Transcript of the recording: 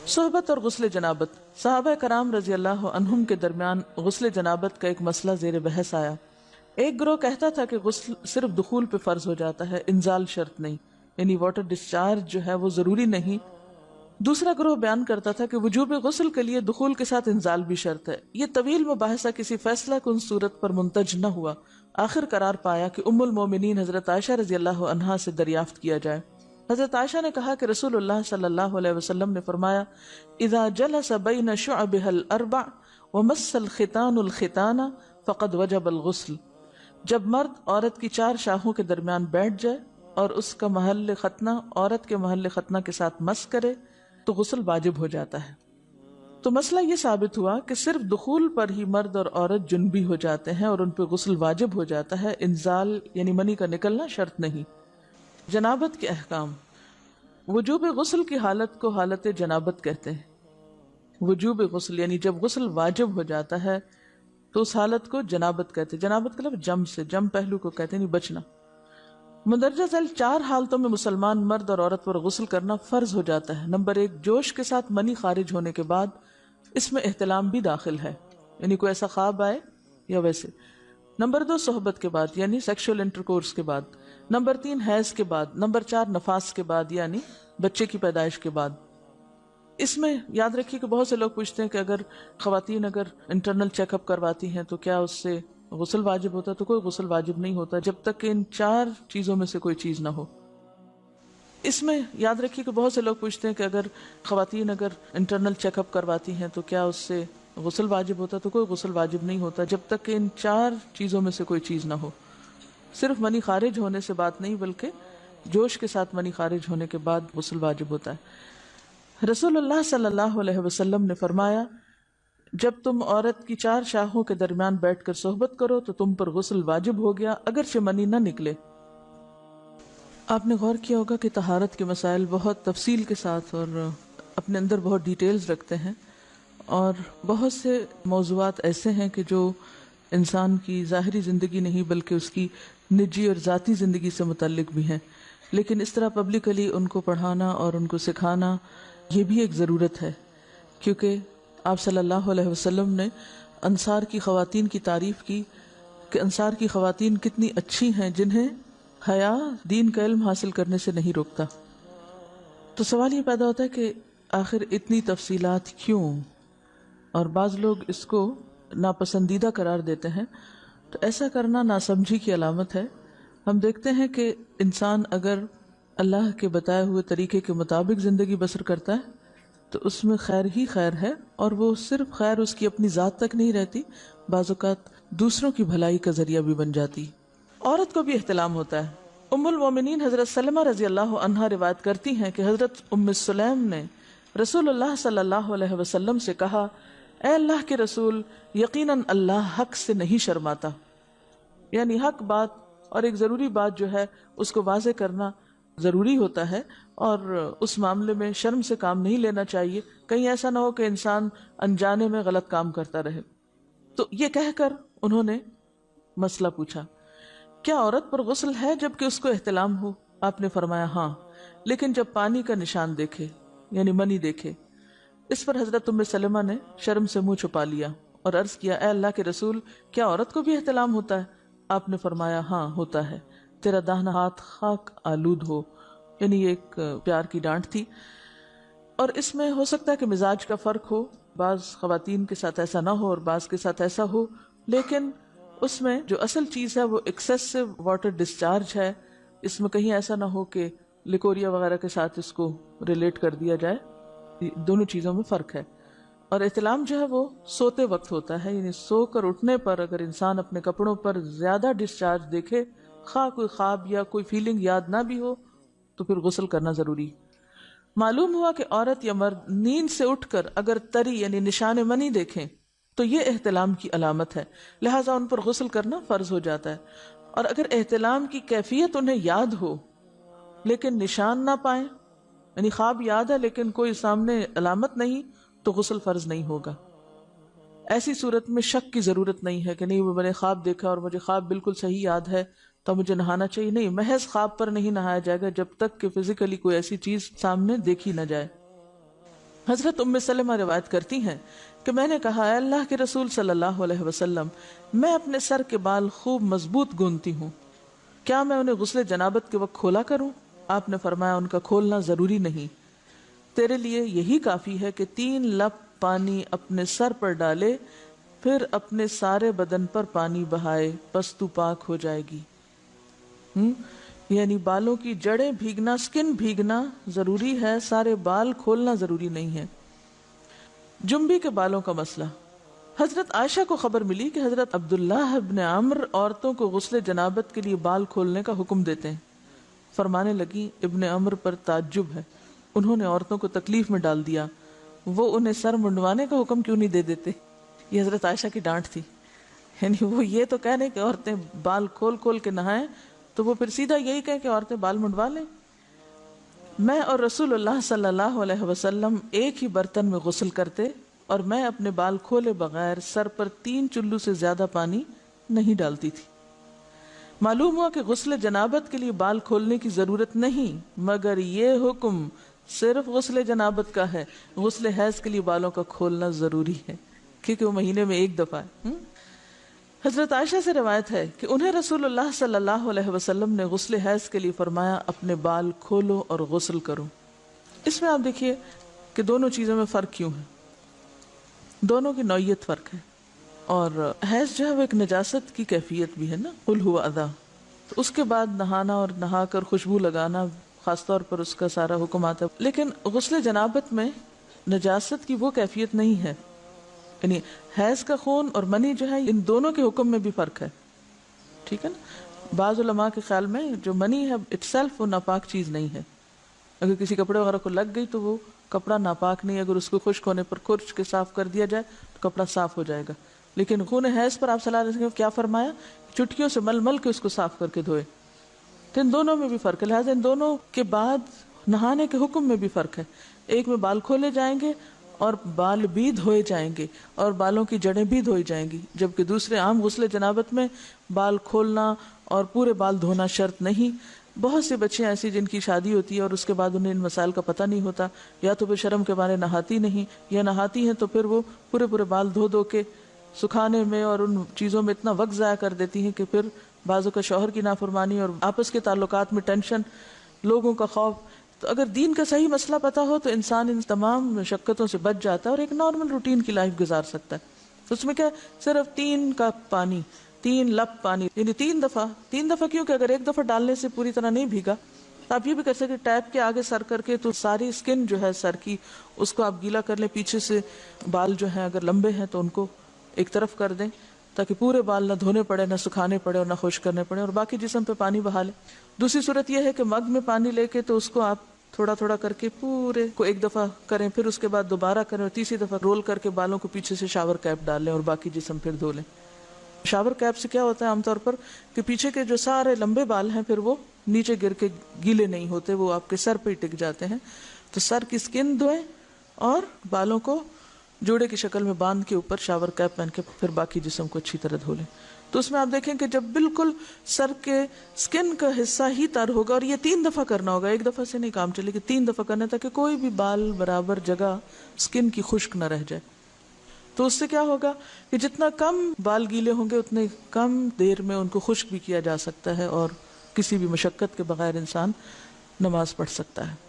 صحبت اور غسل جنابت۔ صحابہ کرام رضی اللہ عنہم کے درمیان غسل جنابت کا ایک مسئلہ زیر بحث آیا۔ ایک گروہ کہتا تھا کہ غسل صرف دخول پہ فرض ہو جاتا ہے، انزال شرط نہیں، یعنی واٹر ڈسچارج جو ہے وہ ضروری نہیں۔ دوسرا گروہ بیان کرتا تھا کہ وجوب غسل کے لیے دخول کے ساتھ انزال بھی شرط ہے۔ یہ طویل مباحثہ کسی فیصلہ کن صورت پر منتج نہ ہوا۔ آخر قرار پایا کہ ام المومنین حضرت عائشہ رضی اللہ عنہا سے دریافت کیا جائے۔ حضرت عائشہ نے کہا کہ رسول اللہ صلی اللہ علیہ وسلم نے فرمایا، اذا جلس بین شعبها الاربع ومس الختان الختان فقد وجب الغسل۔ جب مرد عورت کی چار شاخوں کے درمیان بیٹھ جائے اور اس کا محل ختنہ عورت کے محل ختنہ کے ساتھ مس کرے تو غسل واجب ہو جاتا ہے۔ تو مسئلہ یہ ثابت ہوا کہ صرف دخول پر ہی مرد اور عورت جنبی ہو جاتے ہیں اور ان پہ غسل واجب ہو جاتا ہے، انزال یعنی منی کا نکلنا شرط نہیں۔ جنابت کے احکام۔ وجوب غسل کی حالت کو حالت جنابت کہتے ہیں۔ وجوب غسل یعنی جب غسل واجب ہو جاتا ہے تو اس حالت کو جنابت کہتے ہیں۔ جنابت کا لفظ جم سے، جم پہلو کو کہتے ہیں، نہیں بچنا۔ مندرجہ ذیل چار حالتوں میں مسلمان مرد اور عورت پر غسل کرنا فرض ہو جاتا ہے۔ نمبر 1، جوش کے ساتھ منی خارج ہونے کے بعد، اس میں احتلام بھی داخل ہے، یعنی کوئی ایسا خواب آئے یا ویسے۔ نمبر 2، صحبت کے بعد یعنی سیکشول انٹرکورس کے بعد۔ نمبر 3، حیض کے بعد۔ نمبر 4، نفاس کے بعد یعنی بچے کی پیدائش کے بعد۔ اس میں یاد رکھیے کہ بہت سے لوگ پوچھتے ہیں کہ اگر خواتین انٹرنل چیک اپ کرواتی ہیں تو کیا اس سے غسل واجب ہوتا ہے؟ تو کوئی غسل واجب نہیں ہوتا جب تک کہ ان چار چیزوں میں سے کوئی چیز نہ ہو۔ اس میں یاد رکھیے کہ بہت سے لوگ پوچھتے ہیں کہ اگر خواتین انٹرنل چیک اپ کرواتی ہیں تو کیا اس سے غسل واجب ہوتا ہے؟ تو کوئی غسل واجب نہیں ہوتا جب تک کہ ان چار چیزوں میں سے کوئی چیز نہ ہو۔ صرف منی خارج ہونے سے بات نہیں، بلکہ جوش کے ساتھ منی خارج ہونے کے بعد غسل واجب ہوتا ہے۔ رسول اللہ صلی اللہ علیہ وسلم نے فرمایا، جب تم عورت کی چار شاخوں کے درمیان بیٹھ کر صحبت کرو تو تم پر غسل واجب ہو گیا اگرچہ منی نہ نکلے۔ آپ نے غور کیا ہوگا کہ طہارت کے مسائل بہت تفصیل کے ساتھ اور اپنے اندر بہت ڈیٹیلز رکھتے ہیں، اور بہت سے موضوعات ایسے ہیں کہ جو انسان کی ظاہری زندگی نہیں بلکہ اس کی نجی اور ذاتی زندگی سے متعلق بھی ہیں، لیکن اس طرح پبلکلی ان کو پڑھانا اور ان کو سکھانا یہ بھی ایک ضرورت ہے، کیونکہ آپ صلی اللہ علیہ وسلم نے انصار کی خواتین کی تعریف کی کہ انصار کی خواتین کتنی اچھی ہیں جنہیں حیا دین کا علم حاصل کرنے سے نہیں روکتا۔ تو سوال یہ پیدا ہوتا ہے کہ آخر اتنی تفصیلات کیوں؟ اور بعض لوگ اس کو ناپسندیدہ قرار دیتے ہیں، تو ایسا کرنا ناسمجھی کی علامت ہے۔ ہم دیکھتے ہیں کہ انسان اگر اللہ کے بتائے ہوئے طریقے کے مطابق زندگی بسر کرتا ہے تو اس میں خیر ہی خیر ہے، اور وہ صرف خیر اس کی اپنی ذات تک نہیں رہتی، بعض اوقات دوسروں کی بھلائی کا ذریعہ بھی بن جاتی۔ عورت کو بھی احتلام ہوتا ہے۔ ام المومنین حضرت سلمہ رضی اللہ عنہا روایت کرتی ہیں کہ حضرت ام سلیم نے رسول اللہ صلی اللہ علیہ وسلم سے کہا، اے اللہ کے رسول، یقیناً اللہ حق سے نہیں شرماتا، یعنی حق بات اور ایک ضروری بات جو ہے اس کو واضح کرنا ضروری ہوتا ہے، اور اس معاملے میں شرم سے کام نہیں لینا چاہیے، کہیں ایسا نہ ہو کہ انسان انجانے میں غلط کام کرتا رہے۔ تو یہ کہہ کر انہوں نے مسئلہ پوچھا، کیا عورت پر غسل ہے جبکہ اس کو احتلام ہو؟ آپ نے فرمایا ہاں، لیکن جب پانی کا نشان دیکھے یعنی منی دیکھے۔ اس پر حضرت ام سلمہ نے شرم سے منہ چھپا لیا اور عرض کیا، اے اللہ کے رسول، کیا عورت کو بھی احتلام ہوتا ہے؟ آپ نے فرمایا ہاں ہوتا ہے، تیرا داہنا ہاتھ خاک آلود ہو، یعنی یہ ایک پیار کی ڈانٹ تھی۔ اور اس میں ہو سکتا ہے کہ مزاج کا فرق ہو، بعض خواتین کے ساتھ ایسا نہ ہو اور بعض کے ساتھ ایسا ہو، لیکن اس میں جو اصل چیز ہے وہ ایکسیسو واٹر ڈسچارج ہے۔ اس میں کہیں ایسا نہ ہو کہ لیکوریا وغیرہ کے ساتھ اس کو ریلیٹ کر دیا جائے، دونوں چیزوں میں فرق ہے۔ اور احتلام جو ہے وہ سوتے وقت ہوتا ہے، یعنی سو کر اٹھنے پر اگر انسان اپنے کپڑوں پر زیادہ ڈسچارج دیکھے، خواہ کوئی خواب یا کوئی فیلنگ یاد نہ بھی ہو، تو پھر غسل کرنا ضروری۔ معلوم ہوا کہ عورت یا مرد نیند سے اٹھ کر اگر تری یعنی نشان منی دیکھیں تو یہ احتلام کی علامت ہے، لہٰذا ان پر غسل کرنا فرض ہو جاتا ہے۔ اور اگر احتلام کی کیفیت انہیں یاد ہو لیکن نشان نہ پائیں، یعنی خواب یاد ہے لیکن کوئی سامنے علامت نہیں، تو غسل فرض نہیں ہوگا۔ ایسی صورت میں شک کی ضرورت نہیں ہے کہ نہیں میں نے خواب دیکھا اور مجھے خواب بالکل صحیح یاد ہے تو مجھے نہانا چاہیے، نہیں، محض خواب پر نہیں نہایا جائے گا جب تک کہ فزیکلی کوئی ایسی چیز سامنے دیکھی نہ جائے۔ حضرت ام سلمہ روایت کرتی ہیں کہ میں نے کہا اے اللہ کے رسول صلی اللہ علیہ وسلم، میں اپنے سر کے بال خوب مضبوط گوندتی ہوں، کیا میں انہیں غسل جنابت کے وقت کھولا کروں؟ آپ نے فرمایا ان کا کھولنا ضروری نہیں، تیرے لیے یہی کافی ہے کہ 3 لپ پانی اپنے سر پر ڈالے، پھر اپنے سارے بدن پر پانی بہائے، پس تو پاک ہو جائے گی۔ یعنی بالوں کی جڑیں بھیگنا، سکن بھیگنا ضروری ہے، سارے بال کھولنا ضروری نہیں ہے۔ جنبی کے بالوں کا مسئلہ، حضرت عائشہ کو خبر ملی کہ حضرت عبداللہ ابن عمرو عورتوں کو غسل جنابت کے لیے بال کھولنے کا حکم دیتے ہیں۔ فرمانے لگی ابن عمرو پر تعجب ہے، انہوں نے عورتوں کو تکلیف میں ڈال دیا، وہ انہیں سر منڈوانے کا حکم کیوں نہیں دے دیتے؟ یہ حضرت عائشہ کی ڈانٹ تھی، یعنی وہ یہ تو کہنے کہ عورتیں بال کھول کھول کے نہائیں، تو وہ پھر سیدھا یہی کہیں کہ عورتیں بال منڈوا لیں۔ میں اور رسول اللہ صلی اللہ علیہ وسلم ایک ہی برتن میں غسل کرتے، اور میں اپنے بال کھولے بغیر سر پر 3 چلو سے زیادہ پانی نہیں ڈالتی تھی۔ معلوم ہوا کہ غسل جنابت کے لیے بال کھولنے کی ضرورت نہیں، مگر یہ حکم صرف غسل جنابت کا ہے، غسل حیض کے لیے بالوں کا کھولنا ضروری ہے، کیونکہ وہ مہینے میں ایک دفعہ ہے۔ حضرت عائشہ سے روایت ہے کہ انہیں رسول اللہ صلی اللہ علیہ وسلم نے غسل حیض کے لیے فرمایا اپنے بال کھولو اور غسل کرو۔ اس میں آپ دیکھیے کہ دونوں چیزوں میں فرق کیوں ہے، دونوں کی نوعیت فرق ہے، اور حیض جو ہے وہ ایک نجاست کی کیفیت بھی ہے نا، قل ہوا اذی، تو اس کے بعد نہانا اور نہا کر خوشبو لگانا خاص طور پر اس کا سارا حکم آتا ہے، لیکن غسل جنابت میں نجاست کی وہ کیفیت نہیں ہے، یعنی حیض کا خون اور منی جو ہے ان دونوں کے حکم میں بھی فرق ہے، ٹھیک ہے نا۔ بعض علماء کے خیال میں جو منی ہے اٹ سیلف وہ ناپاک چیز نہیں ہے، اگر کسی کپڑے وغیرہ کو لگ گئی تو وہ کپڑا ناپاک نہیں، اگر اس کو خشک ہونے پر خرچ کے صاف کر دیا جائے تو کپڑا صاف ہو جائے گا، لیکن خون حیض پر آپ صلی اللہ علیہ وسلم کیا فرمایا، چٹکیوں سے مل مل کے اس کو صاف کر کے دھوئے، تو ان دونوں میں بھی فرق ہے، لہٰذا ان دونوں کے بعد نہانے کے حکم میں بھی فرق ہے، ایک میں بال کھولے جائیں گے اور بال بھی دھوئے جائیں گے اور بالوں کی جڑیں بھی دھوئی جائیں گی، جبکہ دوسرے عام غسل جنابت میں بال کھولنا اور پورے بال دھونا شرط نہیں۔ بہت سے بچے ایسی جن کی شادی ہوتی ہے اور اس کے بعد انہیں ان مسائل کا پتہ نہیں ہوتا، یا تو وہ شرم کے مارے نہاتی نہیں، یا نہاتی ہیں تو پھر وہ پورے بال دھو دھو کے سکھانے میں اور ان چیزوں میں اتنا وقت ضائع کر دیتی ہیں کہ پھر بعضوں کا شوہر کی نافرمانی اور آپس کے تعلقات میں ٹینشن، لوگوں کا خوف۔ تو اگر دین کا صحیح مسئلہ پتہ ہو تو انسان ان تمام مشقتوں سے بچ جاتا ہے اور ایک نارمل روٹین کی لائف گزار سکتا ہے۔ اس میں کیا صرف 3 کپ پانی، 3 لپ پانی، یعنی 3 دفعہ کیوں کہ اگر ایک دفعہ ڈالنے سے پوری طرح نہیں بھیگا تو آپ یہ بھی کر سکتے ٹیپ کے آگے سر کر کے، تو ساری سکن جو ہے سر کی اس کو آپ گیلا کر لیں، پیچھے سے بال جو ہیں اگر لمبے ہیں تو ان کو ایک طرف کر دیں تاکہ پورے بال نہ دھونے پڑے، نہ سکھانے پڑے اور نہ خشک کرنے پڑے، اور باقی جسم پہ پانی بہا لیں۔ دوسری صورت یہ ہے کہ مگ میں پانی لے کے تو اس کو آپ تھوڑا تھوڑا کر کے پورے کو ایک دفعہ کریں، پھر اس کے بعد دوبارہ کریں اور تیسری دفعہ رول کر کے بالوں کو پیچھے سے شاور کیپ ڈال لیں اور باقی جسم پھر دھو لیں۔ شاور کیپ سے کیا ہوتا ہے عام طور پر کہ پیچھے کے جو سارے لمبے بال ہیں پھر وہ نیچے گر کے گیلے نہیں ہوتے، وہ آپ کے سر پہ ہی ٹک جاتے ہیں۔ تو سر کی سکن دھوئیں اور بالوں کو جوڑے کی شکل میں باندھ کے اوپر شاور کیپ پہن کے پھر باقی جسم کو اچھی طرح دھو لیں۔ تو اس میں آپ دیکھیں کہ جب بالکل سر کے سکن کا حصہ ہی تر ہوگا، اور یہ 3 دفعہ کرنا ہوگا، ایک دفعہ سے نہیں کام چلے کہ 3 دفعہ کرنا، تاکہ کوئی بھی بال برابر جگہ سکن کی خشک نہ رہ جائے۔ تو اس سے کیا ہوگا کہ جتنا کم بال گیلے ہوں گے اتنے کم دیر میں ان کو خشک بھی کیا جا سکتا ہے اور کسی بھی مشقت کے بغیر انسان نماز پڑھ سکتا ہے۔